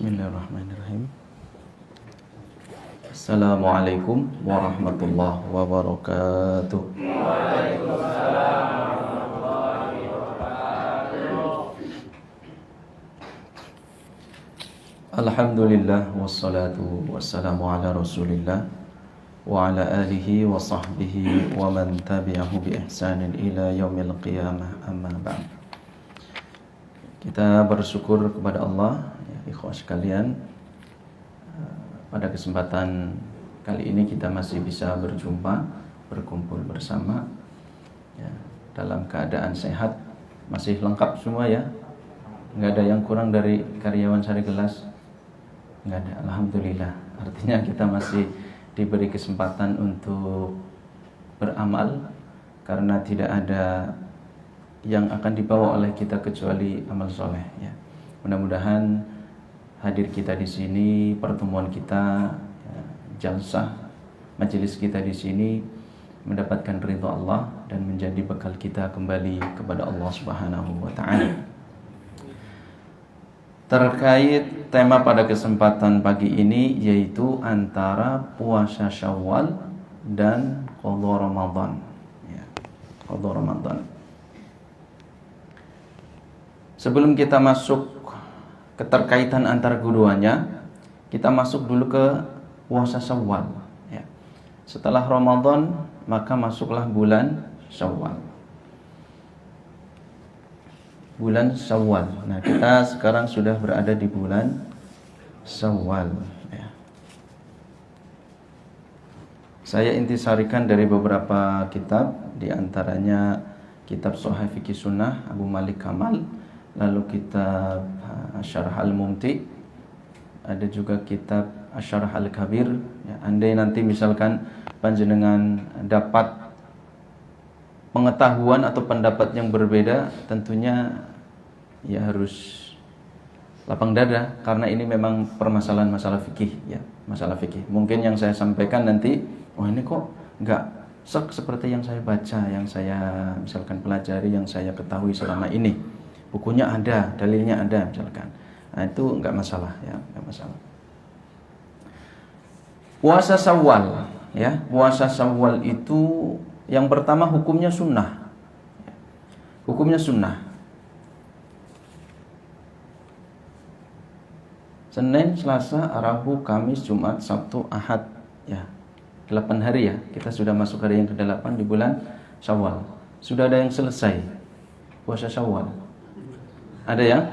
Bismillahirrahmanirrahim. Assalamualaikum warahmatullahi wabarakatuh. Alhamdulillah wassalatu wassalamu ala Rasulillah wa ala alihi wa sahbihi wa man tabi'ahu bi ihsanin ila yaumil qiyamah, amma ba'd. Kita bersyukur kepada Allah, ya, ikhwah sekalian. Pada kesempatan kali ini kita masih bisa berjumpa, berkumpul bersama, ya, dalam keadaan sehat, masih lengkap semua ya. Nggak ada yang kurang dari karyawan Sari Gelas, nggak ada. Alhamdulillah. Artinya kita masih diberi kesempatan untuk beramal, karena tidak ada yang akan dibawa oleh kita kecuali amal soleh. Ya. Mudah-mudahan hadir kita di sini, pertemuan kita, ya, jalsah, majelis kita di sini mendapatkan ridha Allah dan menjadi bekal kita kembali kepada Allah Subhanahu wa taala. Terkait tema pada kesempatan pagi ini, yaitu antara puasa Syawal dan qadha Ramadan. Ya, qadha Ramadan. Sebelum kita masuk keterkaitan antara keduanya, kita masuk dulu ke puasa Syawal. Ya. Setelah Ramadan, maka masuklah bulan Syawal. Bulan Syawal. Nah, kita sekarang sudah berada di bulan Syawal. Ya. Saya intisarikan dari beberapa kitab, di antaranya kitab Shahih Fiqih Sunnah Abu Malik Kamal, lalu kitab Syarah Al-Mumti, ada juga kitab Syarah Al-Kabir. Ya, andai nanti misalkan panjenengan dapat pengetahuan atau pendapat yang berbeda, tentunya ya harus lapang dada, karena ini memang permasalahan masalah fikih, ya, masalah fikih. Mungkin yang saya sampaikan nanti, wah ini kok nggak seperti yang saya baca, yang saya misalkan pelajari, yang saya ketahui selama ini. Bukunya ada, dalilnya ada misalkan. Nah, itu enggak masalah ya, enggak masalah. Puasa Syawal, ya. Puasa Syawal itu yang pertama hukumnya sunnah. Hukumnya sunnah. Senin, Selasa, Rabu, Kamis, Jumat, Sabtu, Ahad, ya. 8 hari ya. Kita sudah masuk hari yang ke-8 di bulan Syawal. Sudah ada yang selesai puasa Syawal. Ada yang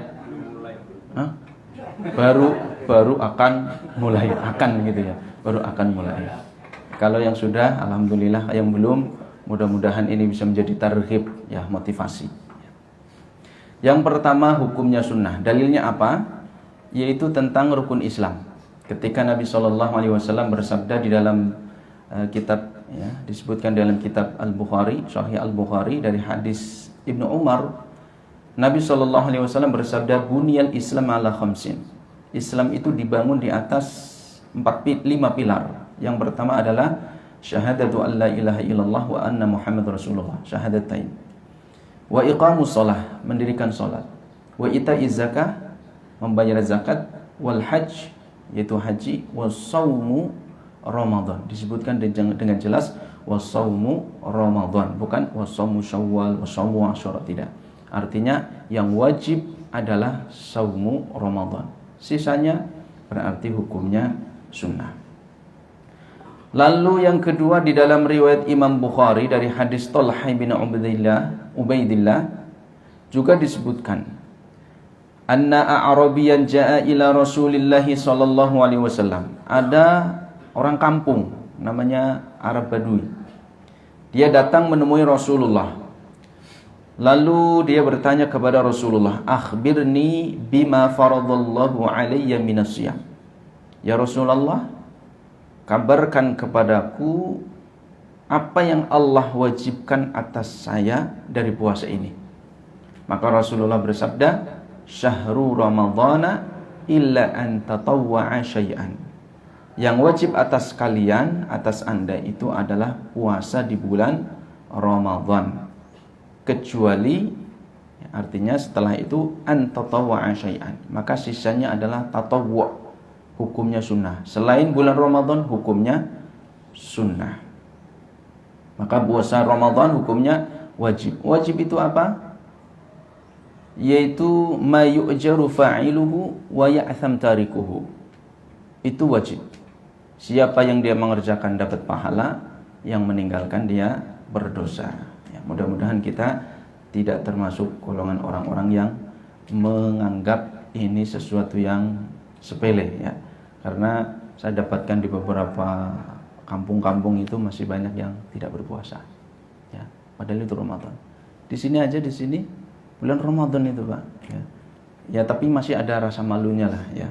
baru akan mulai, gitu ya, baru akan mulai. Kalau yang sudah, alhamdulillah. Yang belum, mudah-mudahan ini bisa menjadi targhib, ya, motivasi. Yang pertama hukumnya sunnah. Dalilnya apa? Yaitu tentang rukun Islam. Ketika Nabi SAW bersabda di dalam kitab, ya, disebutkan dalam kitab Al-Bukhari, Sahih Al-Bukhari, dari hadis Ibnu Umar, Nabi SAW bersabda, Bunyal Islam ala khamsin. Islam itu dibangun di atas 5 pilar. Yang pertama adalah syahadatu an la ilaha illallah wa anna Muhammad Rasulullah, syahadatain. Wa iqamus shalah, mendirikan salat. Wa ita'iz zakah, membayar zakat. Wal hajj, yaitu haji. Wa saumu Ramadan, disebutkan dengan jelas wa saumu Ramadan, bukan wa saumu Syawal, wa saumu Asyura, tidak. Artinya yang wajib adalah saumu Ramadan. Sisanya berarti hukumnya sunnah. Lalu yang kedua, di dalam riwayat Imam Bukhari dari hadis Talhah bin Ubaidillah juga disebutkan, anna a'rabiyan jaa ila Rasulillah sallallahu alaihi wasallam. Ada orang kampung namanya Arab Badui. Dia datang menemui Rasulullah. Lalu dia bertanya kepada Rasulullah, akhbirni bima faradallahu alayya minas siyam. Ya Rasulullah, kabarkan kepadaku apa yang Allah wajibkan atas saya dari puasa ini. Maka Rasulullah bersabda, syahru ramadhana illa an tatawwa'a syai'an. Yang wajib atas kalian, atas anda itu adalah puasa di bulan Ramadan, kecuali Artinya setelah itu an tatawwa'a syai'an, maka sisanya adalah tatawwu', hukumnya sunnah. Selain bulan Ramadan hukumnya sunnah. Maka puasa Ramadan hukumnya wajib. Wajib itu apa? Yaitu ma yu'jaru fa'iluhu wa ya'tham tarikuhu. Itu wajib. Siapa yang dia mengerjakan dapat pahala, yang meninggalkan dia berdosa. Ya, mudah-mudahan kita tidak termasuk golongan orang-orang yang menganggap ini sesuatu yang sepele ya. Karena saya dapatkan di beberapa kampung-kampung itu masih banyak yang tidak berpuasa. Ya, padahal itu Ramadan. Di sini aja, di sini bulan Ramadan itu, Pak. Ya, tapi masih ada rasa malunya lah ya.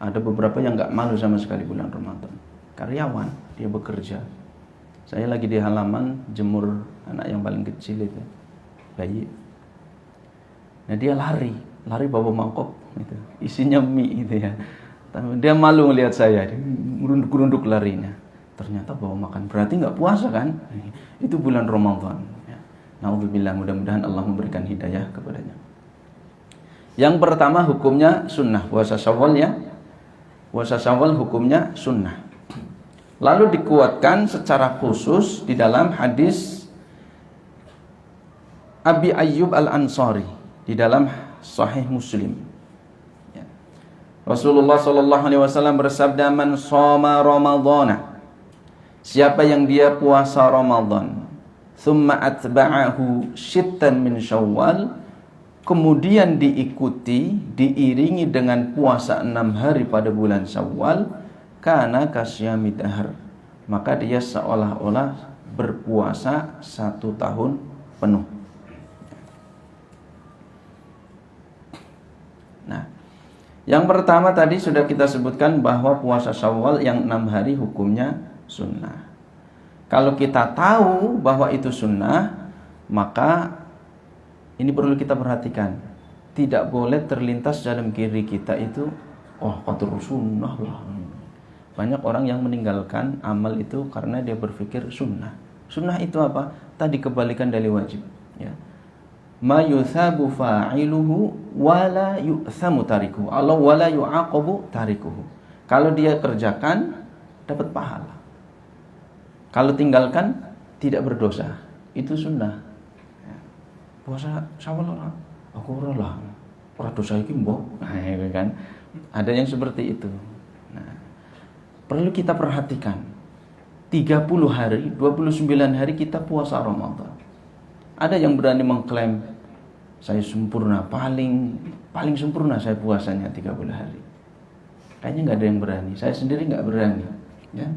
Ada beberapa yang nggak malu sama sekali bulan Ramadan. Karyawan, dia bekerja. Saya lagi di halaman jemur anak yang paling kecil itu, bayi. Nah dia lari bawa mangkok gitu. Isinya mie gitu ya. Dia malu melihat saya, dia merunduk-runduk larinya. Ternyata bawa makan, berarti nggak puasa kan? Itu bulan Ramadan. Ya. Naudzubillah, mudah-mudahan Allah memberikan hidayah kepadanya. Yang pertama hukumnya sunnah, puasa Syawal ya. Puasa Syawal hukumnya sunnah. Lalu dikuatkan secara khusus di dalam hadis Abi Ayyub Al-Ansari di dalam Sahih Muslim. Ya. Rasulullah SAW bersabda, "Man shoma Ramadhana." Siapa yang dia puasa Ramadan, thumma atba'ahu shittan min Syawal, kemudian diiringi dengan puasa 6 hari pada bulan Syawal, kana kasyami dahr, maka dia seolah-olah berpuasa 1 tahun penuh. Nah, yang pertama tadi sudah kita sebutkan bahwa puasa Syawal yang 6 hari hukumnya sunnah. Kalau kita tahu bahwa itu sunnah, maka ini perlu kita perhatikan. Tidak boleh terlintas dalam diri kita itu, oh qatar sunnah lah. Banyak orang yang meninggalkan amal itu karena dia berpikir sunnah. Sunnah itu apa? Tadi kebalikan dari wajib. Ya. Ma yuthabu fa'iluhu wala yu'thamu tarikuhu. Allah wala yu'aqabu tarikuhu. Kalau dia kerjakan, dapat pahala. Kalau tinggalkan, tidak berdosa. Itu sunnah. Ya. Puasa Syawal lah. Aku ora dosa iki mbok. Nah, kan? Ada yang seperti itu. Nah, perlu kita perhatikan. 30 hari, 29 hari kita puasa Ramadan. Ada yang berani mengklaim saya sempurna, paling sempurna saya puasanya 30 hari. Kayaknya nggak ada yang berani. Saya sendiri nggak berani. Ya,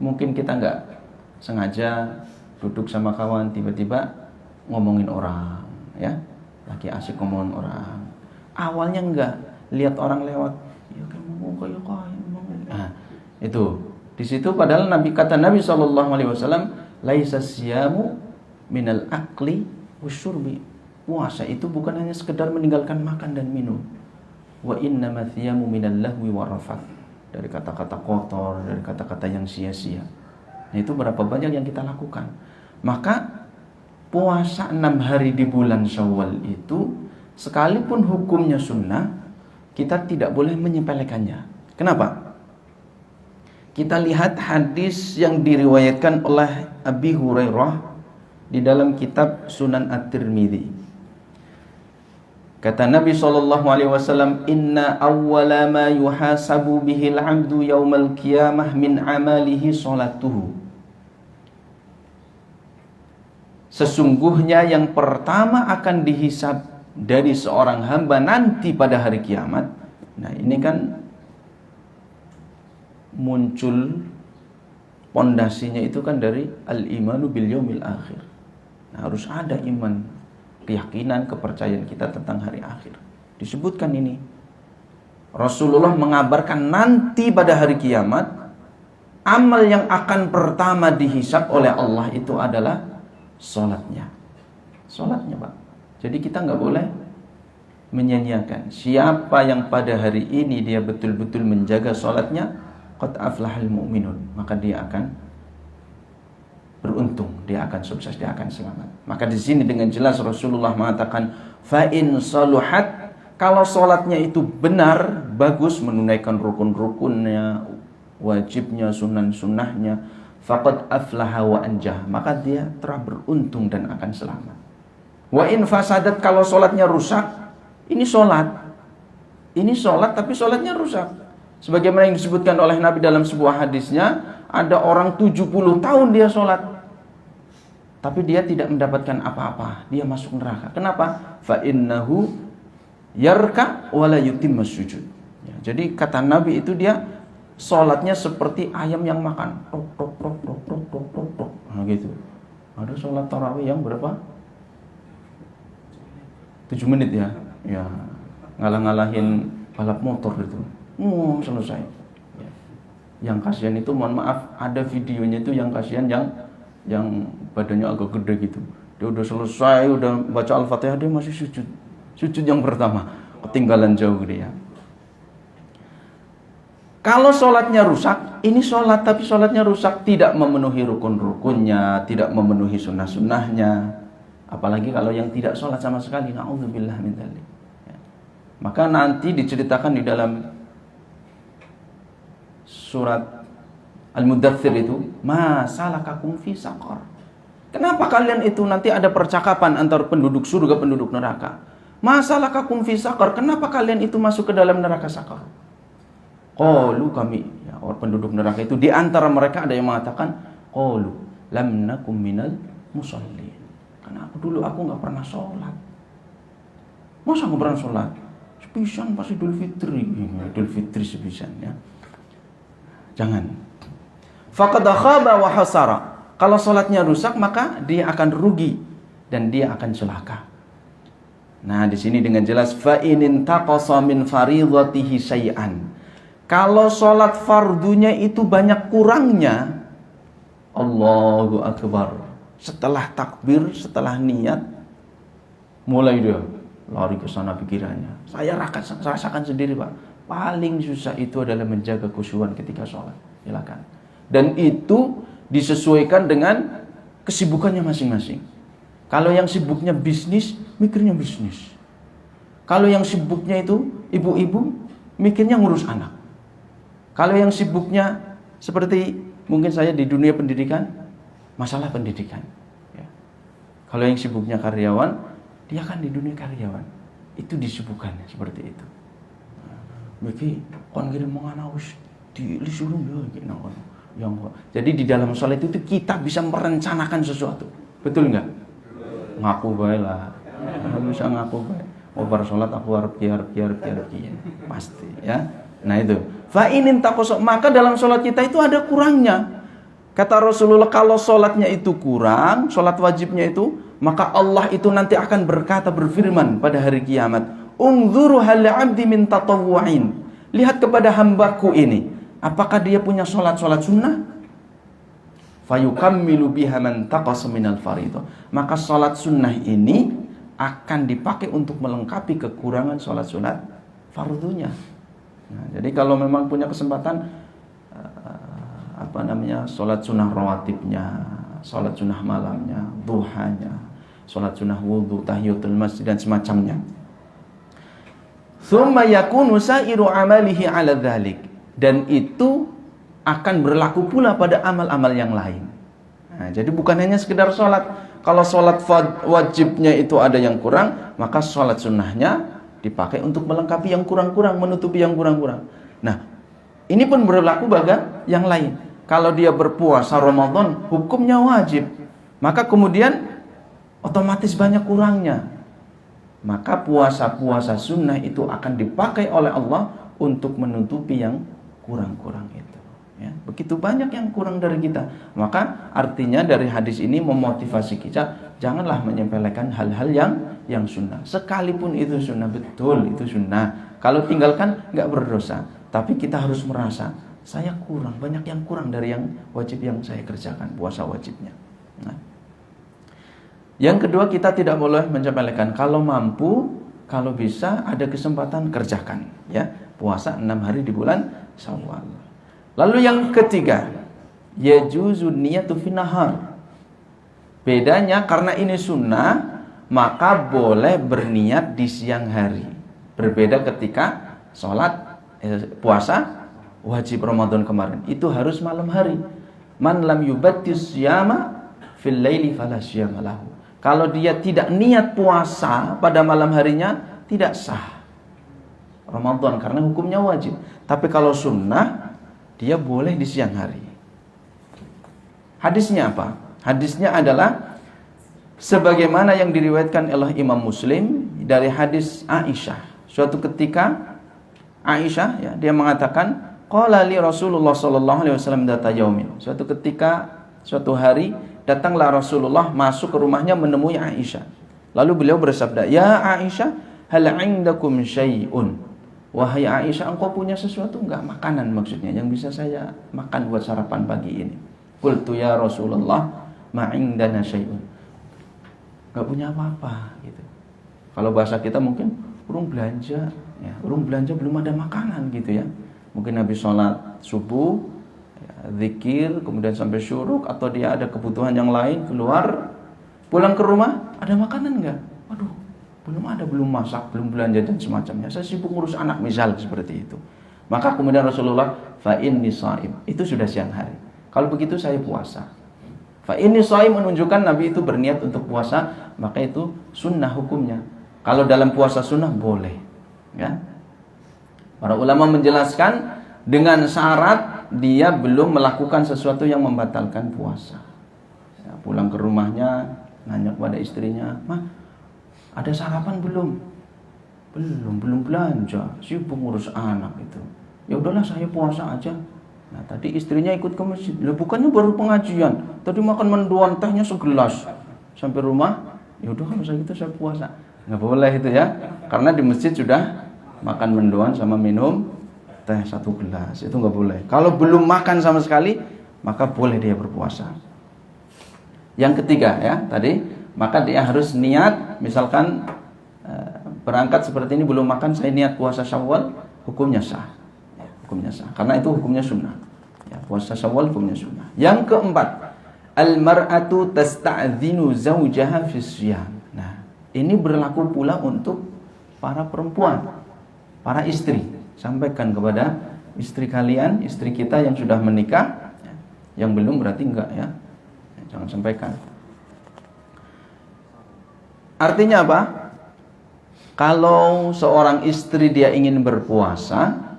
mungkin kita nggak sengaja duduk sama kawan tiba-tiba ngomongin orang, ya, lagi asik ngomongin orang. Awalnya nggak, lihat orang lewat, ya kayak nah, itu di situ padahal kata Nabi SAW, laisa siyamu minal akli wasyurbi. Puasa itu bukan hanya sekedar meninggalkan makan dan minum. Wa innama thiyamu minal lahwi warafat. Dari kata-kata kotor, dari kata-kata yang sia-sia. Nah, itu berapa banyak yang kita lakukan. Maka puasa 6 hari di bulan Syawal itu, sekalipun hukumnya sunnah, kita tidak boleh menyepelekannya. Kenapa? Kita lihat hadis yang diriwayatkan oleh Abi Hurairah di dalam kitab Sunan At-Tirmidzi. Kata Nabi SAW, "Inna awwala ma yuhasabu bihil 'abdu yaumal qiyamah min 'amalihi sholatuhu." Sesungguhnya yang pertama akan dihisab dari seorang hamba nanti pada hari kiamat. Nah, ini kan muncul pondasinya itu kan dari al-imanu bil yaumil akhir. Nah, harus ada iman, keyakinan, kepercayaan kita tentang hari akhir. Disebutkan ini. Rasulullah mengabarkan nanti pada hari kiamat, amal yang akan pertama dihisab oleh Allah itu adalah sholatnya. Sholatnya, Pak. Jadi kita nggak boleh menyanyiakan. Siapa yang pada hari ini dia betul-betul menjaga sholatnya, qad aflahal mu'minun, maka dia akan beruntung, dia akan sukses, dia akan selamat. Maka di sini dengan jelas Rasulullah mengatakan, fa in saluhat, kalau sholatnya itu benar, bagus, menunaikan rukun-rukunnya, wajibnya, sunnah-sunnahnya, faqad aflaha wa anjah, maka dia telah beruntung dan akan selamat. Wa in fasadat, kalau sholatnya rusak, ini sholat tapi sholatnya rusak. Sebagaimana yang disebutkan oleh Nabi dalam sebuah hadisnya, ada orang 70 tahun dia sholat, tapi dia tidak mendapatkan apa-apa, dia masuk neraka. Kenapa? Fa innahu yarka wala yutimma sujud. Ya, jadi kata Nabi itu dia sholatnya seperti ayam yang makan, tok. Nah gitu. Ada sholat tarawih yang berapa? 7 menit ya. Ya, ngalah-ngalahin balap motor gitu. Selesai. Ya. Yang kasihan itu, mohon maaf, ada videonya itu yang kasihan yang badannya agak gede gitu. Dia udah selesai, udah baca Al-Fatihah, dia masih sujud. Sujud yang pertama, ketinggalan jauh dia. Kalau sholatnya rusak, ini sholat tapi sholatnya rusak, tidak memenuhi rukun-rukunnya, tidak memenuhi sunnah-sunnahnya. Apalagi kalau yang tidak sholat sama sekali, na'udzubillah min dzalik. Ya. Maka nanti diceritakan di dalam surat Al-Muddathir itu, ma salakakum fi saqar. Kenapa kalian itu nanti ada percakapan antara penduduk surga, penduduk neraka. Ma salakakum fi saqar, kenapa kalian itu masuk ke dalam neraka Saqar? Qalu, kami, ya, orang penduduk neraka itu, di antara mereka ada yang mengatakan, qalu lam nakum minal musallin. Karena dulu aku enggak pernah sholat. Masa enggak pernah sholat? Sepisan pas Idul Fitri sepisan ya. Jangan. Faqad khaba wa hasara. Kalau sholatnya rusak, maka dia akan rugi dan dia akan celaka. Nah, di sini dengan jelas, fa in intaqasa min faridhatihi syai'an. Kalau sholat fardunya itu banyak kurangnya, Allahu Akbar, setelah takbir, setelah niat, mulai dia lari ke sana pikirannya. Saya rasakan sendiri, Pak. Paling susah itu adalah menjaga khusyuan ketika sholat. Silakan. Dan itu disesuaikan dengan kesibukannya masing-masing. Kalau yang sibuknya bisnis, mikirnya bisnis. Kalau yang sibuknya itu ibu-ibu, mikirnya ngurus anak. Kalau yang sibuknya seperti mungkin saya di dunia pendidikan, masalah pendidikan. Ya. Kalau yang sibuknya karyawan, dia kan di dunia karyawan. Itu disibukkannya seperti itu. Miki kon kirim mengana wis dilisuruh ya. Jadi di dalam sholat itu kita bisa merencanakan sesuatu. Betul enggak? Ngaku bae lah. Bisa ngaku bae. Bar sholat aku harus biar. Pasti ya. Nah itu. Fa inin taqasa, maka dalam sholat kita itu ada kurangnya. Kata Rasulullah, kalau sholatnya itu kurang, sholat wajibnya itu, maka Allah itu nanti akan berkata, berfirman pada hari kiamat, unzuru hal 'abdi min tatawwu'in. Lihat kepada hambaku ini, apakah dia punya sholat-sholat sunnah? Fayukammilu biha man taqasa minal fardhu. Maka sholat sunnah ini akan dipakai untuk melengkapi kekurangan sholat-sholat fardunya. Nah, jadi kalau memang punya kesempatan, sholat sunnah rawatibnya, sholat sunnah malamnya, duhanya, sholat sunnah wudhu, tahiyatul masjid dan semacamnya. Tsumma yakunu sa'iru amalihi 'ala dzalik, dan itu akan berlaku pula pada amal-amal yang lain. Nah, jadi bukan hanya sekedar sholat. Kalau sholat wajibnya itu ada yang kurang, maka sholat sunnahnya dipakai untuk melengkapi yang kurang-kurang, menutupi yang kurang-kurang. Nah, ini pun berlaku bagi yang lain. Kalau dia berpuasa Ramadan, hukumnya wajib, maka kemudian otomatis banyak kurangnya. Maka puasa-puasa sunnah itu akan dipakai oleh Allah untuk menutupi yang kurang-kurang itu. Ya, begitu banyak yang kurang dari kita. Maka artinya dari hadis ini memotivasi kita, janganlah menyepelekan hal-hal yang sunnah. Sekalipun itu sunnah, betul itu sunnah. Kalau tinggalkan nggak berdosa. Tapi kita harus merasa, saya kurang, banyak yang kurang dari yang wajib yang saya kerjakan, puasa wajibnya. Nah. Yang kedua, kita tidak boleh menyepelekan. Kalau mampu, kalau bisa, ada kesempatan, kerjakan. Ya, puasa 6 hari di bulan Syawal. Lalu yang ketiga, yajuzu niyatu fi nahar. Bedanya karena ini sunnah, maka boleh berniat di siang hari. Berbeda ketika sholat puasa wajib Ramadan kemarin, itu harus malam hari. Man lam yubattis siyama fil laili fala siyama lahu. Kalau dia tidak niat puasa pada malam harinya, tidak sah Ramadan karena hukumnya wajib. Tapi kalau sunnah, dia boleh di siang hari. Hadisnya apa? Hadisnya adalah sebagaimana yang diriwayatkan oleh Imam Muslim dari hadis Aisyah. Suatu ketika Aisyah, ya, dia mengatakan, qala li Rasulullah sallallahu alaihi wasallam data yaumin. Suatu ketika, suatu hari, datanglah Rasulullah masuk ke rumahnya menemui Aisyah. Lalu beliau bersabda, "Ya Aisyah, hal 'indakum syai'un?" Wahai Aisyah, engkau punya sesuatu enggak? Makanan maksudnya yang bisa saya makan buat sarapan pagi ini. Qultu ya Rasulullah, ma 'indana syai'un. Enggak punya apa-apa gitu. Kalau bahasa kita mungkin urung belanja, ya, urung belanja belum ada makanan gitu ya. Mungkin habis sholat subuh, ya, zikir, kemudian sampai syuruk, atau dia ada kebutuhan yang lain, keluar, pulang ke rumah, ada makanan enggak? Waduh, belum ada, belum masak, belum belanja dan semacamnya. Saya sibuk ngurus anak misal seperti itu. Maka kemudian Rasulullah, fa inni shaim. Itu sudah siang hari. Kalau begitu saya puasa. Fa inni shaim menunjukkan Nabi itu berniat untuk puasa, maka itu sunnah hukumnya. Kalau dalam puasa sunnah boleh, ya. Para ulama menjelaskan dengan syarat dia belum melakukan sesuatu yang membatalkan puasa. Ya, pulang ke rumahnya nanya kepada istrinya, "Mah, ada sarapan belum?" Belum belanja, sibuk ngurus anak itu. Ya udahlah saya puasa aja. Nah, tadi istrinya ikut ke masjid. Lah bukannya baru pengajian, tadi makan mendoan tehnya segelas. Sampai rumah, ya udah kalau gitu saya puasa. Nggak boleh itu ya, karena di masjid sudah makan mendoan sama minum teh 1 gelas, itu nggak boleh. Kalau belum makan sama sekali, maka boleh dia berpuasa. Yang ketiga ya tadi, maka dia harus niat. Misalkan berangkat seperti ini belum makan, saya niat puasa Syawal, hukumnya sah, ya, hukumnya sah, karena itu hukumnya sunnah. Ya, puasa Syawal hukumnya sunnah. Yang keempat, al-mar'atu tasta'dzinu zawjaha fi siyam. Nah, ini berlaku pula untuk para perempuan, para istri. Sampaikan kepada istri kalian, istri kita yang sudah menikah, yang belum berarti enggak ya. Jangan sampaikan. Artinya apa? Kalau seorang istri dia ingin berpuasa,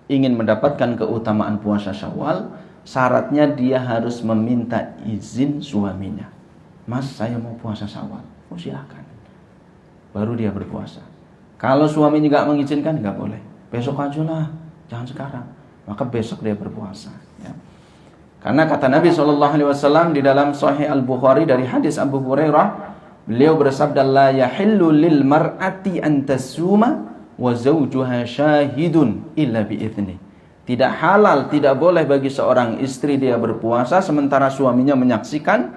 ingin mendapatkan keutamaan puasa Syawal, syaratnya dia harus meminta izin suaminya. "Mas, saya mau puasa Syawal." "Oh, silakan." Baru dia berpuasa. Kalau suaminya nggak mengizinkan, nggak boleh. "Besok aja lah, jangan sekarang." Maka besok dia berpuasa. Ya. Karena kata Nabi SAW di dalam Sahih Al-Bukhari dari hadis Abu Hurairah, beliau bersabda, "La yahillu lil mar'ati an tasuma wa zawjuha syahidun illa bi'idznih." Tidak halal, tidak boleh bagi seorang istri dia berpuasa sementara suaminya menyaksikan,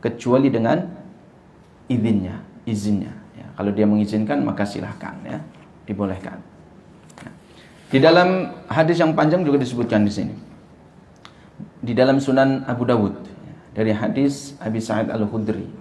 kecuali dengan izinnya. Ya, kalau dia mengizinkan maka silahkan ya, dibolehkan. Ya. Di dalam hadis yang panjang juga disebutkan di sini. Di dalam Sunan Abu Dawud dari hadis Abi Sa'id Al-Khudri.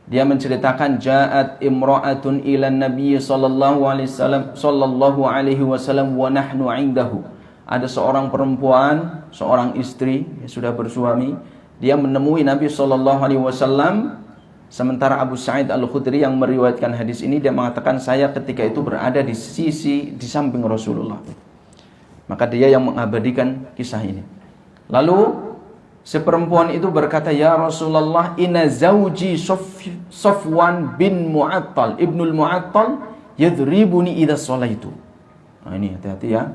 Dia menceritakan, ja'at imra'atun ila Nabi sallallahu alaihi wasallam wa nahnu 'indahu. Ada seorang perempuan, seorang istri yang sudah bersuami, dia menemui Nabi sallallahu alaihi wasallam. Sementara Abu Sa'id Al-Khudri yang meriwayatkan hadis ini, dia mengatakan, saya ketika itu berada di samping Rasulullah. Maka dia yang mengabadikan kisah ini. Lalu si perempuan itu berkata, "Ya Rasulullah, inna zawji Safwan bin Mu'attal ibnul Mu'attal yadribuni idza shalaitu." Nah, ini hati-hati ya.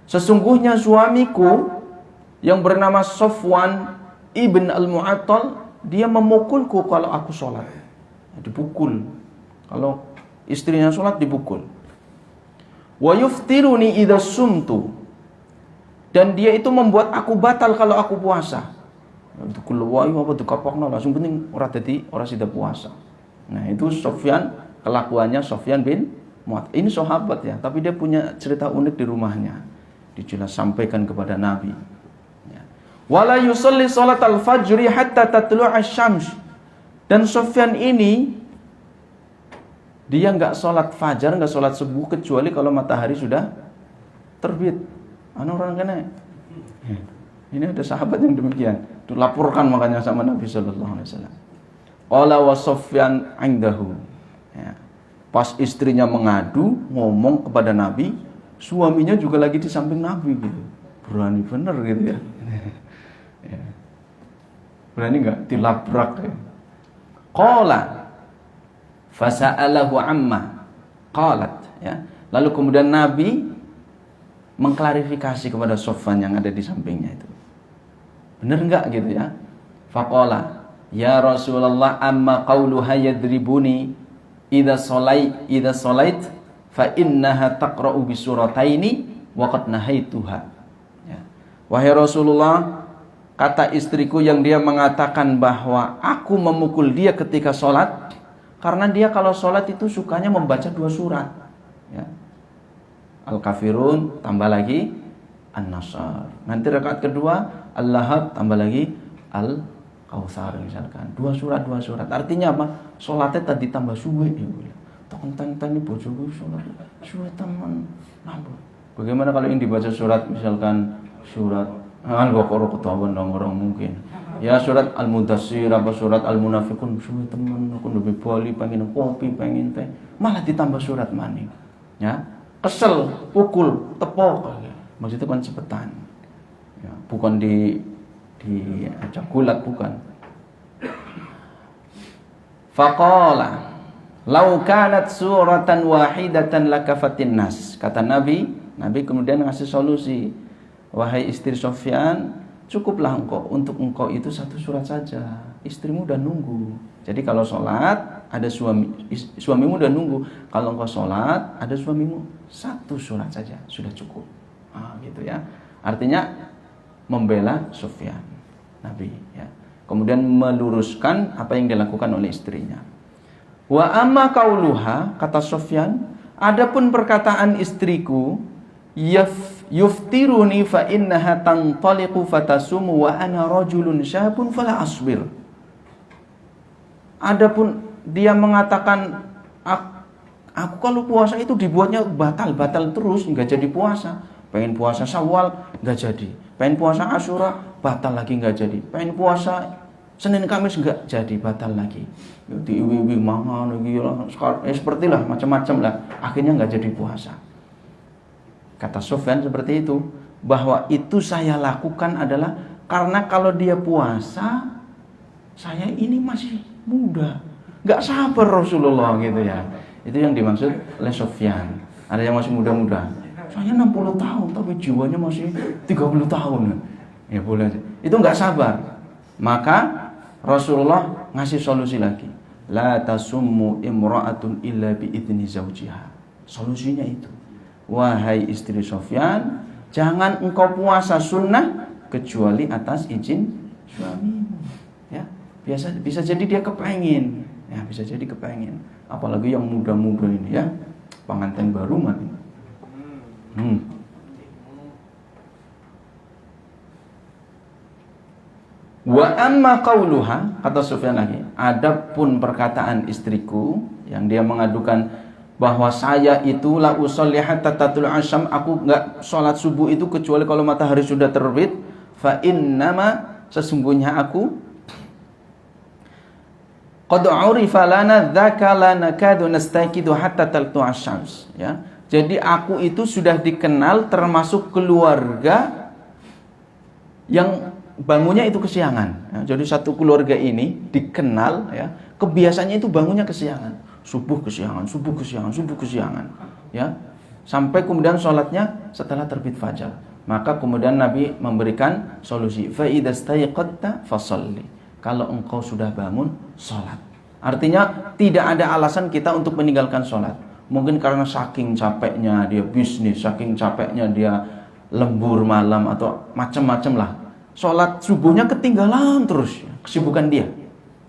Sesungguhnya suamiku yang bernama Safwan ibn al-Mu'attal, dia memukulku kalau aku sholat. Dipukul. Kalau istrinya sholat dipukul. Wa yuftiruni idza sumtu. Dan dia itu membuat aku batal kalau aku puasa. Itu keluar apa dikapokno langsung penting ora dadi ora sida puasa. Nah, itu Sofyan, kelakuannya Sofyan bin Mu'attal. Ini sahabat ya, tapi dia punya cerita unik di rumahnya. Dijelas sampaikan kepada Nabi. Ya. Wala yusalli salatal fajri hatta tatlu'a syams. Dan Sufyan ini dia enggak salat fajar, enggak salat subuh kecuali kalau matahari sudah terbit. Orang kena. Ini ada sahabat yang demikian. Dilaporkan makanya sama Nabi sallallahu alaihi wasallam. Qala wa Sufyan 'indahu. Ya. Pas istrinya mengadu, ngomong kepada Nabi, suaminya juga lagi di samping Nabi gitu. Berani bener gitu ya. Ya. Berani enggak dilabrak ya. Qala fasa'alahu amma qalat ya. Lalu kemudian Nabi mengklarifikasi kepada Sufyan yang ada di sampingnya itu. Benar enggak gitu ya? Faqala ya Rasulullah amma qauluha yadribuni idza salait fa innaha taqra'u bi surataini wa qad nahaituha. Ya. Wahai Rasulullah, kata istriku yang dia mengatakan bahwa aku memukul dia ketika sholat karena dia kalau sholat itu sukanya membaca 2 surat ya. Al-Kafirun tambah lagi An-Nasr. Nanti rakaat kedua Al-Lahab tambah lagi Al-Kautsar misalkan. 2 surat. Artinya apa? Sholatnya tadi tambah suwe ya. Tentang bojoku sholat suwe teman nambah. Bagaimana kalau yang dibaca surat misalkan surat kok ketahuan dong orang mungkin. Ya surat Al-Mudassir apa surat Al-Munafiqun suwe teman aku lebih bali pengen kopi pengen teh malah ditambah surat maning. Ya. Kesel, pukul, tepok. Maksudnya kan cepetan. Ya, bukan di ajak gulat bukan. Faqala law kanat suratan wahidatan lakafatin nas. Kata Nabi kemudian ngasih solusi. Wahai istri Sufyan, cukuplah untuk engkau itu 1 surat saja. Istrimu udah nunggu. Jadi kalau sholat ada suamimu udah nunggu. Kalau engkau sholat ada suamimu 1 surat saja sudah cukup. Gitu ya. Artinya membela Sufyan Nabi ya. Kemudian meluruskan apa yang dilakukan oleh istrinya. Wa amma qauluha, kata Sufyan, adapun perkataan istriku yuftiruni fa innaha tantaliqu fatasumu wa ana rajulun syabun fala asbir. Adapun dia mengatakan aku kalau puasa itu dibuatnya batal terus, enggak jadi puasa. Pengen puasa Syawal enggak jadi. Pengen puasa Asyura batal lagi enggak jadi. Pengen puasa Senin Kamis enggak jadi, batal lagi. Diiwi-iwi mangan lagi sepertilah macam-macam lah. Akhirnya enggak jadi puasa. Kata Sufyan seperti itu, bahwa itu saya lakukan adalah karena kalau dia puasa, saya ini masih muda, nggak sabar Rasulullah gitu ya. Itu yang dimaksud oleh Sufyan. Ada yang masih muda-muda, saya 60 tahun tapi jiwanya masih 30 tahun. Ya boleh, itu nggak sabar. Maka Rasulullah ngasih solusi lagi. La tasummu imra'atun illa bi'idzni zawjiha. Solusinya itu. Wahai istri Sufyan, jangan engkau puasa sunnah kecuali atas izin suamimu. Ya, bisa jadi dia kepengen. Ya, bisa jadi kepengen. Apalagi yang muda-muda ini ya, pengantin baru mati. Wa amma qauluha, kata Sufyan lagi, adapun perkataan istriku yang dia mengadukan bahwa saya itu la usolli hatta tatul asyam, aku enggak sholat subuh itu kecuali kalau matahari sudah terbit. Fa innama, sesungguhnya aku qad urifa lana dzaka la nakadu nastaqidu hatta taltu asyams ya. Jadi aku itu sudah dikenal termasuk keluarga yang bangunnya itu kesiangan ya. Jadi satu keluarga ini dikenal ya, kebiasaannya itu bangunnya kesiangan. Subuh kesiangan ya, sampai kemudian sholatnya setelah terbit fajar. Maka kemudian Nabi memberikan solusi, fa idza stayqadta fasalli, kalau engkau sudah bangun sholat. Artinya tidak ada alasan kita untuk meninggalkan sholat. Mungkin karena saking capeknya dia bisnis, saking capeknya dia lembur malam atau macam-macam lah, sholat subuhnya ketinggalan terus, kesibukan dia.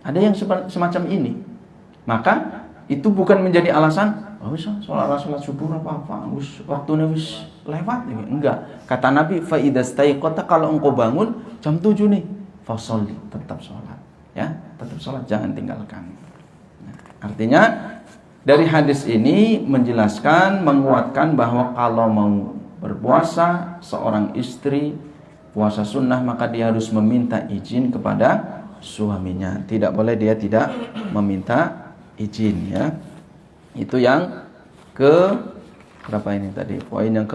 Ada yang semacam ini. Maka itu bukan menjadi alasan Oh bisa sholat subuh apa-apa, waktunya wis lewat. Enggak. Kata Nabi, fa idastaiqata, kalau engkau bangun jam 7 nih, fasholli, tetap sholat. Ya, tetap sholat, jangan tinggalkan. Nah, artinya dari hadis ini menjelaskan, menguatkan bahwa kalau mau berpuasa seorang istri puasa sunnah, maka dia harus meminta izin kepada suaminya. Tidak boleh dia tidak meminta izin, ya. Itu yang ke berapa ini tadi? Poin yang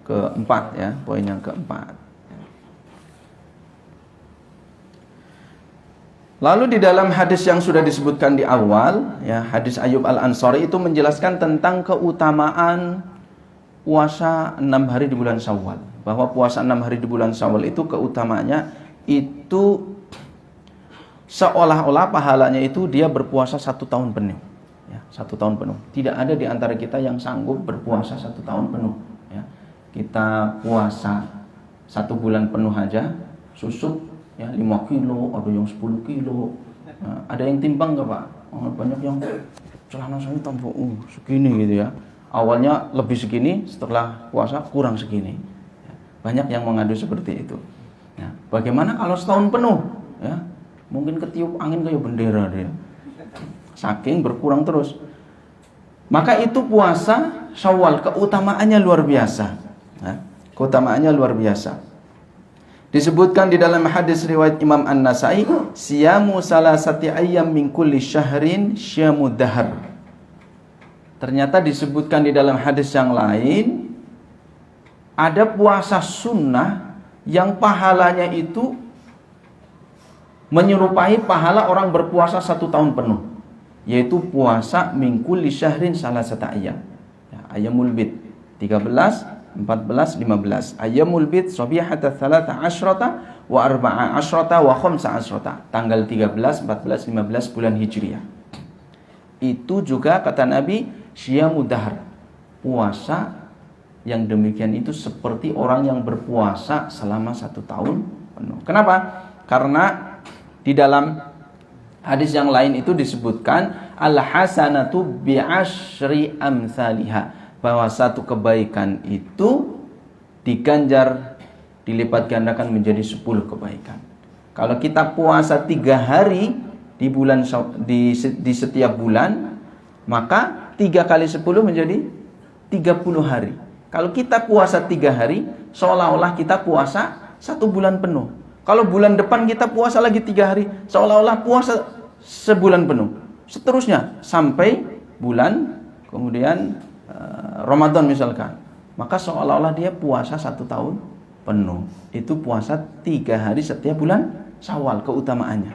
keempat, ya. Poin yang keempat. Lalu di dalam hadis yang sudah disebutkan di awal, ya, hadis Ayyub Al-Ansari itu menjelaskan tentang keutamaan puasa 6 hari di bulan Syawal. Bahwa puasa 6 hari di bulan Syawal itu keutamaannya itu seolah-olah pahalanya itu dia berpuasa 1 tahun penuh, ya, 1 tahun penuh. Tidak ada di antara kita yang sanggup berpuasa 1 tahun penuh, ya. Kita puasa 1 bulan penuh aja susuk, ya, 5 kilo, ada yang 10 kilo. Nah, ada yang timbang nggak Pak? Banyak yang celana saya tambah segini gitu, ya. Awalnya lebih segini, setelah puasa kurang segini. Banyak yang mengadu seperti itu. Nah, bagaimana kalau setahun penuh, ya? Mungkin ketiup angin kayak bendera dia. Saking berkurang terus. Maka itu puasa Syawal keutamaannya luar biasa. Nah, keutamaannya luar biasa. Disebutkan di dalam hadis riwayat Imam An-Nasai, siyamu salasati ayyam min kulli syahrin syamud dahar. Ternyata disebutkan di dalam hadis yang lain, ada puasa sunnah yang pahalanya itu menyerupai pahala orang berpuasa 1 tahun penuh, yaitu puasa min kulli syahrin salasata ayyam, ya, ayyamul bid 13, 14, 15. Ayyamul bid sabihata 13 wa 14 wa 15, tanggal 13, 14, 15 bulan Hijriah. Itu juga kata Nabi syiyamud dahr, puasa yang demikian itu seperti orang yang berpuasa selama 1 tahun penuh. Kenapa? Karena di dalam hadis yang lain itu disebutkan al-hasanatu bi'asyri amsalihha, bahwa satu kebaikan itu diganjar, dilipat gandakan menjadi 10 kebaikan. Kalau kita puasa 3 hari di bulan di setiap bulan, maka 3 kali 10 menjadi 30 hari. Kalau kita puasa 3 hari, seolah-olah kita puasa 1 bulan penuh. Kalau bulan depan kita puasa lagi 3 hari, seolah-olah puasa sebulan penuh. Seterusnya sampai bulan kemudian Ramadan misalkan, maka seolah-olah dia puasa 1 tahun penuh. Itu puasa 3 hari setiap bulan Syawal keutamaannya.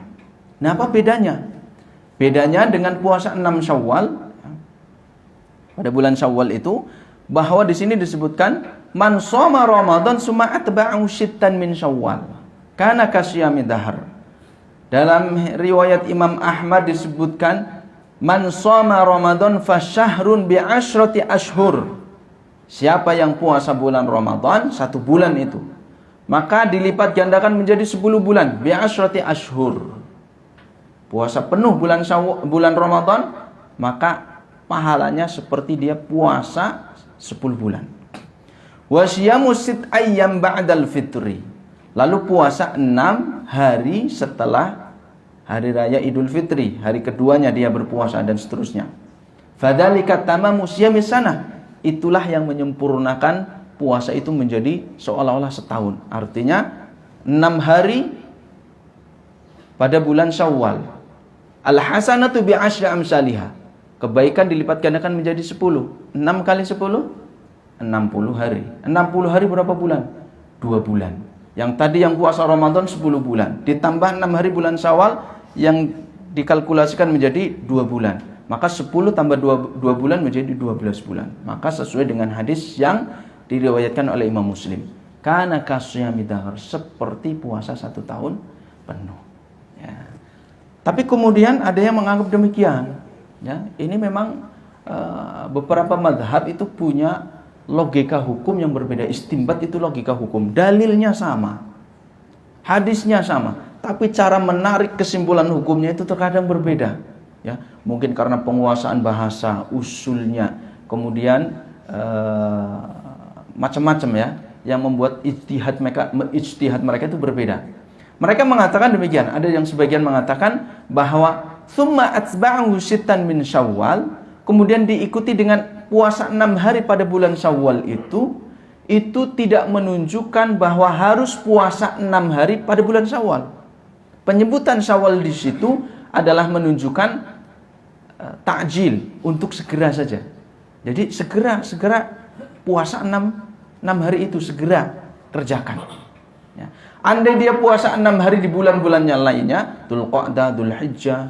Nah, apa bedanya? Bedanya dengan puasa 6 Syawal. Pada bulan Syawal itu, bahwa di sini disebutkan man shoma Ramadan summa atba'ahu sittan min Syawal kana kasyami dahar. Dalam riwayat Imam Ahmad disebutkan man shoma Ramadan fasyahrun bi asyrati ashhur. Siapa yang puasa bulan Ramadan 1 bulan itu, maka dilipat gandakan menjadi 10 bulan bi asyrati ashhur. Puasa penuh bulan Ramadan, maka pahalanya seperti dia puasa 10 bulan. Wa syiyamu sit ayyam ba'dal fitri. Lalu puasa 6 hari setelah hari raya Idul Fitri, hari keduanya dia berpuasa dan seterusnya. Fadzalika tamamu syiyami sanah. Itulah yang menyempurnakan puasa itu menjadi seolah-olah setahun. Artinya 6 hari pada bulan Syawal. Al-hasanatu bi asyri amsalihha. Kebaikan dilipat gandakan menjadi 10. 6 kali 10 60 hari. 60 hari berapa bulan? 2 bulan. Yang tadi yang puasa Ramadan 10 bulan, ditambah 6 hari bulan Syawal yang dikalkulasikan menjadi 2 bulan. Maka 10 tambah 2 bulan menjadi 12 bulan. Maka sesuai dengan hadis yang diriwayatkan oleh Imam Muslim. Kana kasyami dahr, seperti puasa 1 tahun penuh. Ya. Tapi kemudian ada yang menganggap demikian. Ya, ini memang beberapa mazhab itu punya logika hukum yang berbeda. Istinbat itu logika hukum. Dalilnya sama, hadisnya sama, tapi cara menarik kesimpulan hukumnya itu terkadang berbeda. Ya, mungkin karena penguasaan bahasa, usulnya, kemudian macam-macam ya, yang membuat ijtihad mereka itu berbeda. Mereka mengatakan demikian. Ada yang sebagian mengatakan bahwa summa atsba'ahu sittan min Syawal, kemudian diikuti dengan puasa 6 hari pada bulan Syawal itu tidak menunjukkan bahwa harus puasa 6 hari pada bulan Syawal. Penyebutan Syawal di situ adalah menunjukkan ta'jil, untuk segera saja. Jadi segera puasa 6 hari itu segera kerjakan. Ya. Andai dia puasa 6 hari di bulan-bulannya lainnya, Dzulqa'dah, Dzulhijjah,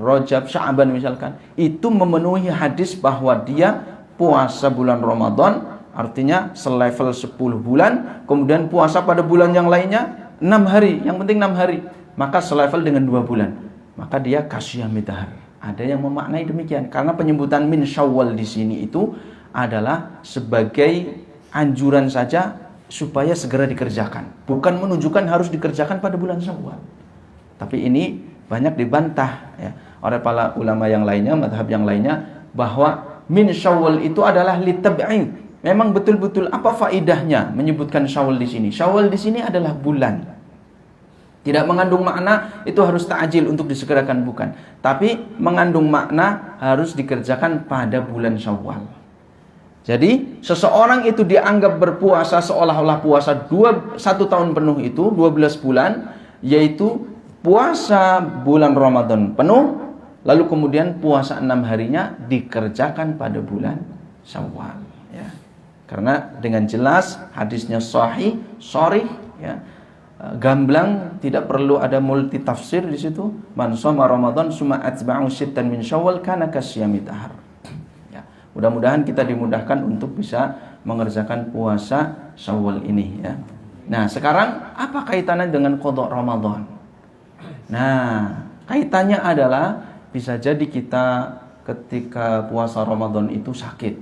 Rajab, Sya'ban misalkan, itu memenuhi hadis bahwa dia puasa bulan Ramadan, artinya selevel 10 bulan, kemudian puasa pada bulan yang lainnya 6 hari, yang penting 6 hari, maka selevel dengan 2 bulan. Maka dia kasyami dahar. Ada yang memaknai demikian, karena penyebutan min Syawal di sini itu adalah sebagai anjuran saja supaya segera dikerjakan, bukan menunjukkan harus dikerjakan pada bulan Syawal. Tapi ini banyak dibantah ya oleh para ulama yang lainnya, mazhab yang lainnya, bahwa min Syawal itu adalah litab'id. Memang betul-betul apa faidahnya menyebutkan Syawal di sini? Syawal di sini adalah bulan. Tidak mengandung makna itu harus ta'jil untuk disegerakan, bukan. Tapi mengandung makna harus dikerjakan pada bulan Syawal. Jadi seseorang itu dianggap berpuasa seolah-olah puasa 1 tahun penuh itu 12 bulan, yaitu puasa bulan Ramadan penuh, lalu kemudian puasa 6 harinya dikerjakan pada bulan Syawal. Ya. Karena dengan jelas hadisnya sahih, sharih, ya, gamblang, tidak perlu ada multi tafsir di situ. Man shoma Ramadan summa atba'u sittan min Syawal kana kasyami dahar. Mudah-mudahan kita dimudahkan untuk bisa mengerjakan puasa Syawal ini ya. Nah, sekarang apa kaitannya dengan qada Ramadan? Nah, kaitannya adalah bisa jadi kita ketika puasa Ramadan itu sakit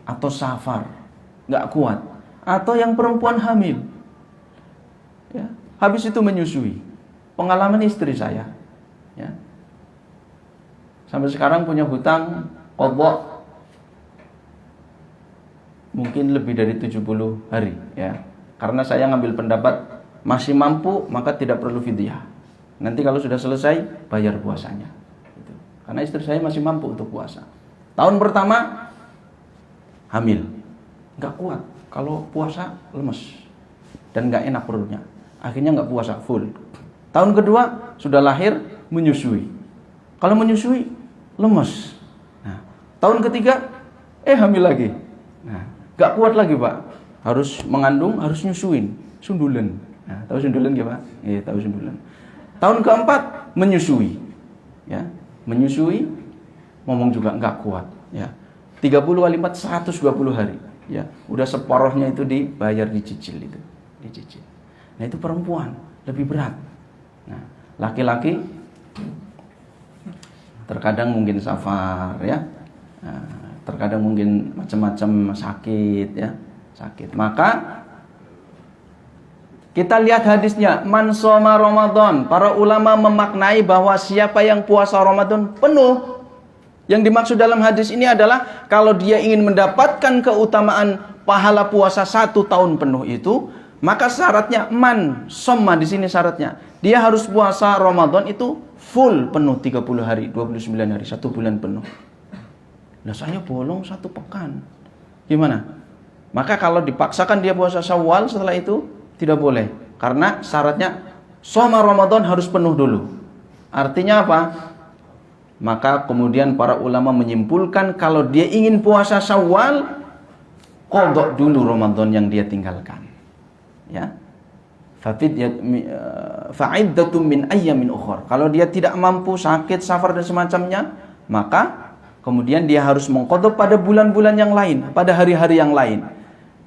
atau safar, nggak kuat, atau yang perempuan hamil. Ya, habis itu menyusui. Pengalaman istri saya ya. Sampai sekarang punya hutang qada mungkin lebih dari 70 hari ya. Karena saya ngambil pendapat masih mampu maka tidak perlu fidyah. Nanti kalau sudah selesai bayar puasanya gitu. Karena istri saya masih mampu untuk puasa. Tahun pertama hamil, nggak kuat, kalau puasa lemes dan nggak enak perutnya, akhirnya nggak puasa full. Tahun kedua sudah lahir, menyusui, kalau menyusui lemes. Nah, tahun ketiga hamil lagi. Nah, gak kuat lagi Pak, harus mengandung, harus nyusuin, sundulan. Nah, tahu sundulan gak Pak? Iya, tahu sundulan. Tahun keempat menyusui, ya, menyusui, ngomong juga gak kuat, ya. 30 kali 4 120 hari, ya. Udah separuhnya itu dibayar, dicicil itu, dicicil. Nah, itu perempuan lebih berat. Nah, laki-laki terkadang mungkin safar, ya. Nah, terkadang mungkin macam-macam sakit ya, sakit. Maka kita lihat hadisnya, man shoma Ramadan. Para ulama memaknai bahwa siapa yang puasa Ramadan penuh. Yang dimaksud dalam hadis ini adalah kalau dia ingin mendapatkan keutamaan pahala puasa 1 tahun penuh itu, maka syaratnya man shoma, di sini syaratnya dia harus puasa Ramadan itu full penuh 30 hari, 29 hari, 1 bulan penuh. Nah, saya bolong 1 pekan. Gimana? Maka kalau dipaksakan dia puasa Syawal setelah itu tidak boleh. Karena syaratnya shoma Ramadan harus penuh dulu. Artinya apa? Maka kemudian para ulama menyimpulkan kalau dia ingin puasa Syawal, qadha dulu Ramadan yang dia tinggalkan. Ya. Fa'iddatum min ayyamin ukhra. Kalau dia tidak mampu, sakit, safar dan semacamnya, maka kemudian dia harus mengqadha pada bulan-bulan yang lain, pada hari-hari yang lain.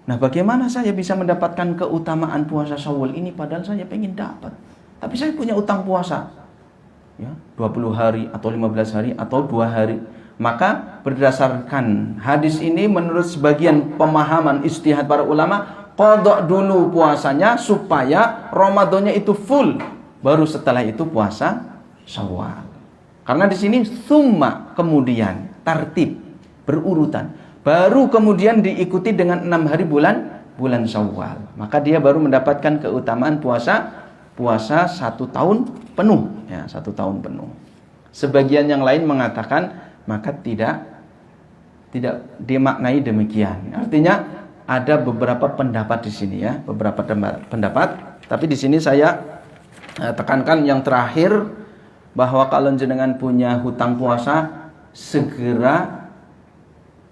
Nah, bagaimana saya bisa mendapatkan keutamaan puasa Syawal ini padahal saya pengen dapat, tapi saya punya utang puasa, ya, 20 hari atau 15 hari atau 2 hari. Maka berdasarkan hadis ini, menurut sebagian pemahaman ijtihad para ulama, qadha dulu puasanya supaya Ramadannya itu full, baru setelah itu puasa Syawal. Karena di sini summa, kemudian tartib berurutan. Baru kemudian diikuti dengan 6 hari bulan Syawal. Maka dia baru mendapatkan keutamaan puasa 1 tahun penuh, ya, 1 tahun penuh. Sebagian yang lain mengatakan maka tidak dimaknai demikian. Artinya ada beberapa pendapat di sini, ya, beberapa pendapat. Tapi di sini saya tekankan yang terakhir, bahwa kalau jenengan punya hutang puasa, segera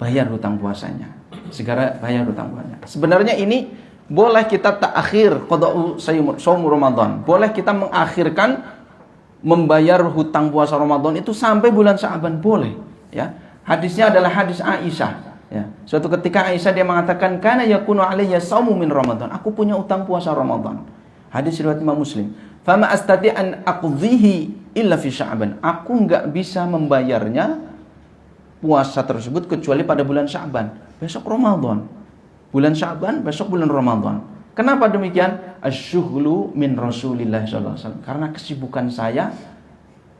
bayar hutang puasanya. Sebenarnya ini boleh kita ta'khir qada'u shaum Ramadan. Boleh kita mengakhirkan membayar hutang puasa Ramadan itu sampai bulan Sya'ban, boleh, ya. Hadisnya adalah hadis Aisyah, ya. Suatu ketika Aisyah dia mengatakan, kana yakunu alayya shaumu min Ramadan. Aku punya utang puasa Ramadan. Hadis riwayat Imam Muslim. Fama astati an aqdhihi illa fi Sya'ban. Aku enggak bisa membayarnya puasa tersebut kecuali pada bulan Sya'ban. Besok Ramadan. Bulan Sya'ban, besok bulan Ramadan. Kenapa demikian? Asyughlu min Rasulillah sallallahu alaihi wasallam. Karena kesibukan saya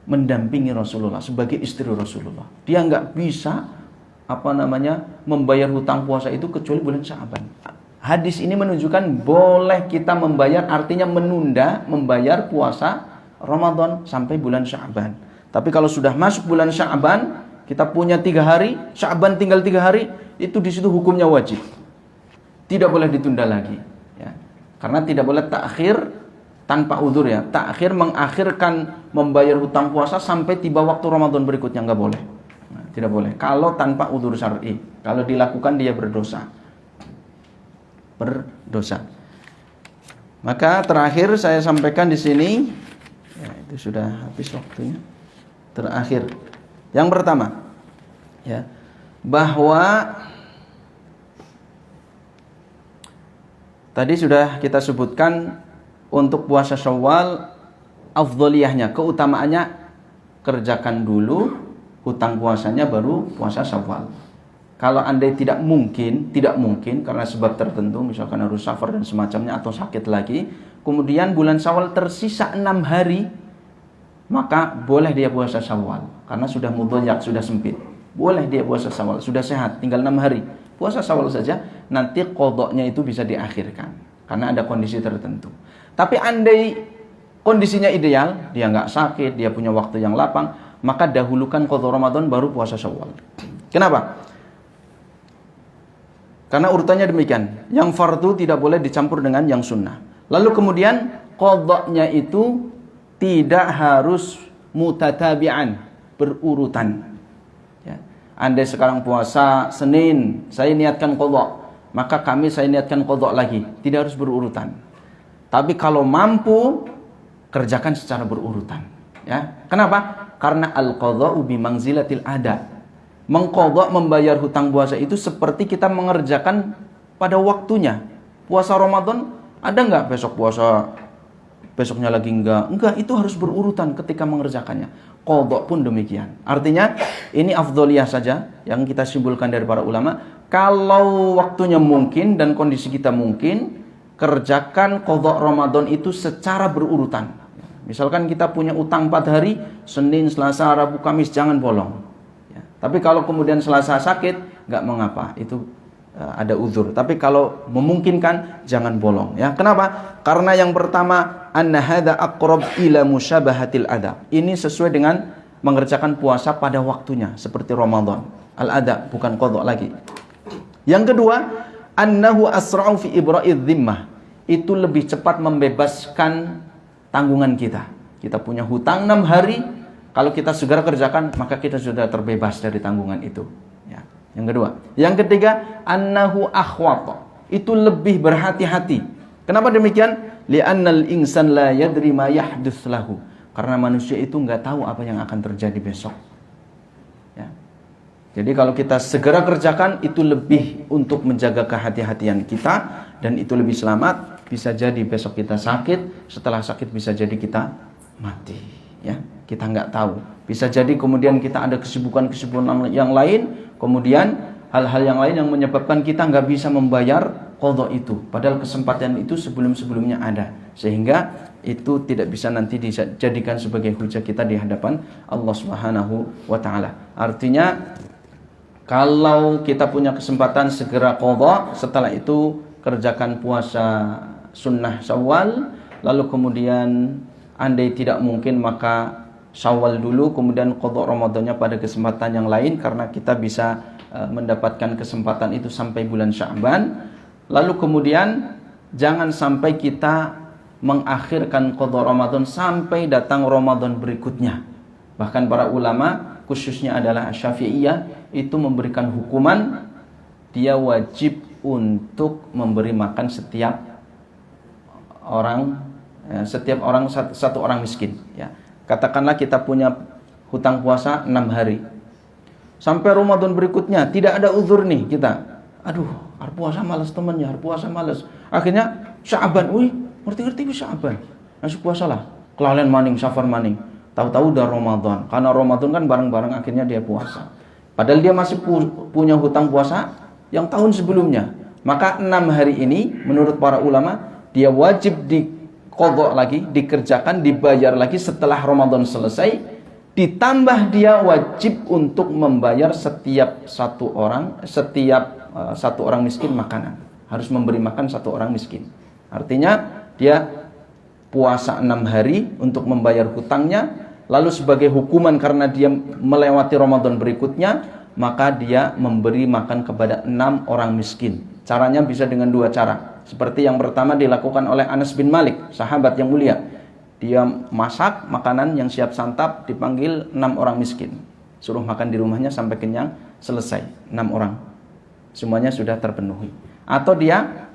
mendampingi Rasulullah sebagai istri Rasulullah. Dia enggak bisa membayar hutang puasa itu kecuali bulan Sya'ban. Hadis ini menunjukkan boleh kita membayar, artinya menunda membayar puasa Ramadan sampai bulan Sya'ban. Tapi kalau sudah masuk bulan Sya'ban, kita punya 3 hari, Sya'ban tinggal 3 hari, itu di situ hukumnya wajib. Tidak boleh ditunda lagi, ya. Karena tidak boleh takhir tanpa uzur, ya. Takhir mengakhirkan membayar hutang puasa sampai tiba waktu Ramadan berikutnya, enggak boleh. Nah, tidak boleh. Kalau tanpa uzur syar'i, kalau dilakukan dia berdosa. Maka terakhir saya sampaikan di sini, ya, itu sudah habis waktunya. Terakhir, yang pertama, ya, bahwa tadi sudah kita sebutkan untuk puasa Syawal afdholiyahnya, keutamaannya kerjakan dulu hutang puasanya baru puasa Syawal. Kalau andai tidak mungkin karena sebab tertentu, misalkan harus safar dan semacamnya atau sakit lagi, kemudian bulan Syawal tersisa 6 hari, maka boleh dia puasa Syawal karena sudah mudhayyak, sudah sempit. Boleh dia puasa Syawal, sudah sehat, tinggal 6 hari. Puasa Syawal saja, nanti qadanya itu bisa diakhirkan karena ada kondisi tertentu. Tapi andai kondisinya ideal, dia nggak sakit, dia punya waktu yang lapang, maka dahulukan qadha Ramadan baru puasa Syawal. Kenapa? Karena urutannya demikian. Yang fardu tidak boleh dicampur dengan yang sunnah. Lalu kemudian qadanya itu tidak harus mutatabi'an, berurutan. Ya. Andai sekarang puasa Senin, saya niatkan qadha, maka Kamis saya niatkan qadha lagi. Tidak harus berurutan. Tapi kalau mampu, kerjakan secara berurutan. Ya. Kenapa? Karena al-qadha'u bimanzilatil ada. Mengqadha, membayar hutang puasa itu seperti kita mengerjakan pada waktunya. Puasa Ramadan ada nggak besok puasa, besoknya lagi enggak, itu harus berurutan ketika mengerjakannya. Qadha pun demikian. Artinya ini afdholiyah saja yang kita simpulkan dari para ulama. Kalau waktunya mungkin dan kondisi kita mungkin, kerjakan qadha Ramadan itu secara berurutan. Misalkan kita punya utang 4 hari, Senin, Selasa, Rabu, Kamis, jangan bolong. Tapi kalau kemudian Selasa sakit, nggak mengapa, itu ada uzur. Tapi kalau memungkinkan, jangan bolong. Ya, kenapa? Karena yang pertama, anna hadza aqrab ila musyabahatil adab. Ini sesuai dengan mengerjakan puasa pada waktunya, seperti Ramadan. Al-adab, bukan qadha lagi. Yang kedua, annahu asra'u fi ibra'idz dhimmah. Itu lebih cepat membebaskan tanggungan kita. Kita punya hutang 6 hari. Kalau kita segera kerjakan, maka kita sudah terbebas dari tanggungan itu. Ya. Yang kedua. Yang ketiga, annahu akhwata. Itu lebih berhati-hati. Kenapa demikian? Li'annal insan la yadri ma yahdits lahu. Karena manusia itu nggak tahu apa yang akan terjadi besok. Ya. Jadi kalau kita segera kerjakan, itu lebih untuk menjaga kehati-hatian kita. Dan itu lebih selamat. Bisa jadi besok kita sakit. Setelah sakit bisa jadi kita mati. Ya. Kita nggak tahu. Bisa jadi kemudian kita ada kesibukan-kesibukan yang lain, kemudian hal-hal yang lain yang menyebabkan kita nggak bisa membayar qadha itu. Padahal kesempatan itu sebelum-sebelumnya ada. Sehingga itu tidak bisa nanti dijadikan sebagai hujah kita di hadapan Allah Subhanahu wa taala. Artinya Kalau kita punya kesempatan segera qadha, setelah itu kerjakan puasa sunnah Syawal, lalu kemudian andai tidak mungkin maka Syawal dulu, kemudian qadha Ramadannya pada kesempatan yang lain, karena kita bisa mendapatkan kesempatan itu sampai bulan Sya'ban. Lalu kemudian jangan sampai kita mengakhirkan qadha Ramadan sampai datang Ramadan berikutnya. Bahkan para ulama, khususnya adalah Syafi'iyah, itu memberikan hukuman dia wajib untuk memberi makan setiap orang satu orang miskin, ya. Katakanlah kita punya hutang puasa 6 hari. Sampai Ramadan berikutnya tidak ada uzur nih kita. Aduh, harus puasa malas temannya, harus puasa malas. Akhirnya Sya'ban, ngerti-ngerti Sya'ban. Masuk puasalah. Kelalen maning, Safar maning. Tahu-tahu udah Ramadan. Karena Ramadan kan bareng-bareng akhirnya dia puasa. Padahal dia masih punya hutang puasa yang tahun sebelumnya. Maka 6 hari ini menurut para ulama dia wajib diqadha lagi, dikerjakan, dibayar lagi setelah Ramadan selesai. Ditambah dia wajib untuk membayar setiap satu orang miskin makanan. Harus memberi makan satu orang miskin. Artinya dia puasa 6 hari untuk membayar hutangnya. Lalu sebagai hukuman karena dia melewati Ramadan berikutnya, maka dia memberi makan kepada 6 orang miskin. Caranya bisa dengan 2 cara. Seperti yang pertama dilakukan oleh Anas bin Malik, sahabat yang mulia. Dia masak makanan yang siap santap, dipanggil 6 orang miskin. Suruh makan di rumahnya sampai kenyang, selesai. 6 orang. Semuanya sudah terpenuhi. Atau dia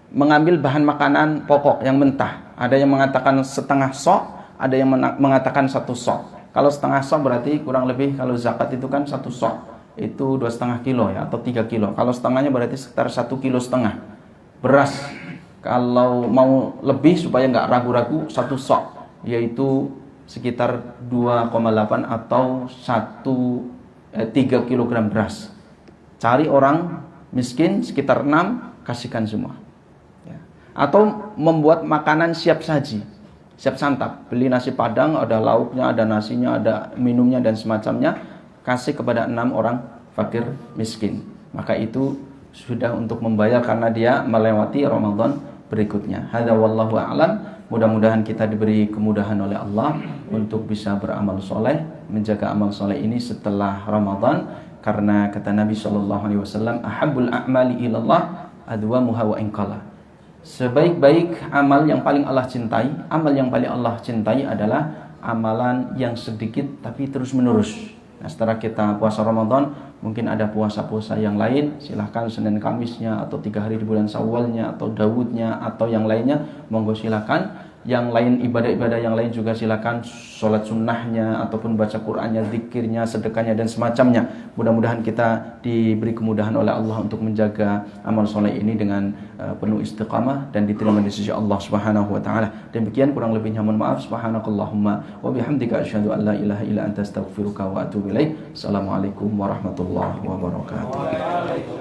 mengambil bahan makanan pokok yang mentah. Ada yang mengatakan setengah sok, ada yang mengatakan 1 sok. Kalau setengah sok berarti kurang lebih, kalau zakat itu kan 1 sok. Itu 2,5 kilo ya, atau 3 kilo. Kalau setengahnya berarti sekitar 1,5 kilo. Beras, kalau mau lebih supaya nggak ragu-ragu, 1 sok, yaitu sekitar 2,8 atau 3 kilogram beras. Cari orang miskin sekitar 6, kasihkan semua. Ya. Atau membuat makanan siap saji, siap santap. Beli nasi padang, ada lauknya, ada nasinya, ada minumnya dan semacamnya. Kasih kepada 6 orang fakir miskin. Maka itu sudah untuk membayar karena dia melewati Ramadan berikutnya. Hadza wallahu a'lam. Mudah-mudahan kita diberi kemudahan oleh Allah untuk bisa beramal soleh, menjaga amal soleh ini setelah Ramadan, karena kata Nabi SAW, ahabbul a'mali ilallah adwamuha wa inqala. Sebaik-baik amal yang paling Allah cintai, amal yang paling Allah cintai adalah amalan yang sedikit tapi terus menerus. Nah, setelah kita puasa Ramadan, mungkin ada puasa-puasa yang lain, silahkan Senin Kamisnya, atau 3 hari di bulan Syawalnya, atau Daudnya, atau yang lainnya, monggo silahkan. Yang lain, ibadah-ibadah yang lain juga silakan, sholat sunnahnya, ataupun baca Qur'annya, zikirnya, sedekahnya, dan semacamnya. Mudah-mudahan kita diberi kemudahan oleh Allah untuk menjaga amal soleh ini dengan penuh istiqamah dan diterima di sisi Allah Subhanahu wa taala. Demikian kurang lebihnya mohon maaf. Subhanakallahumma wa bihamdika asyhadu an la ilaha illa anta astaghfiruka wa atubu ilaik. Assalamualaikum warahmatullahi wabarakatuh.